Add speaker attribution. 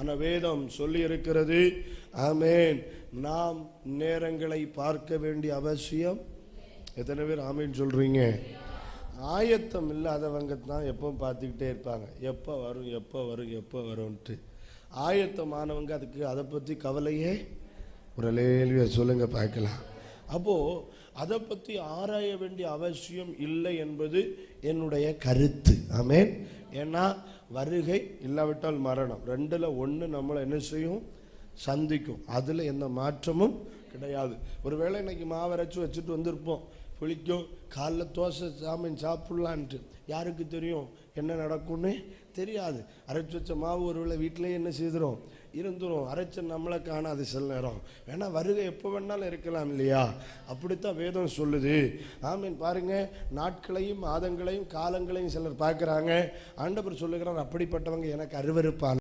Speaker 1: ஆனா வேதம் சொல்லி இருக்கிறது, ஆமேன், நாம் நேரங்களை பார்க்க வேண்டிய அவசியம். எத்தனை பேர் ஆமேன் சொல்றீங்க? ஆயத்தம் இல்லாதவங்க தான் எப்பவும் பார்த்துக்கிட்டே இருப்பாங்க, எப்போ வரும் எப்போ வரும் எப்போ வரும்ன்ட்டு. ஆயத்தமானவங்க அதுக்கு அதை பற்றி கவலையே ஒரு லேல்வியை சொல்லுங்க பார்க்கலாம். அப்போது அதை பற்றி ஆராய வேண்டிய அவசியம் இல்லை என்பது என்னுடைய கருத்து. ஆமேன். ஏன்னா வருகை இல்லாவிட்டால் மரணம், ரெண்டில் ஒன்று நம்மளை என்ன செய்யும்? சந்திக்கும். அதில் எந்த மாற்றமும் கிடையாது. ஒருவேளை இன்னைக்கு மாவரைச்சி வச்சுட்டு வந்திருப்போம், புளிக்கும், காலைல தோசை சாமின் சாப்பிட்லான்ட்டு. யாருக்கு தெரியும் என்ன நடக்கும்னு? தெரியாது. அரைச்சி வச்ச மாவு ஒருவேளை வீட்டிலேயே என்ன செய்துரும்? இருந்துரும். அரைச்ச நம்மளை காணாது சில நேரம். வேணா வருகை எப்போ வேணாலும் இருக்கலாம் இல்லையா? அப்படித்தான் வேதம் சொல்லுது. ஆமீன். பாருங்க, நாட்களையும் மாதங்களையும் காலங்களையும் சிலர் பார்க்குறாங்க. ஆண்டவர் சொல்லுகிறார், அப்படிப்பட்டவங்க எனக்கு அருவருப்பான்.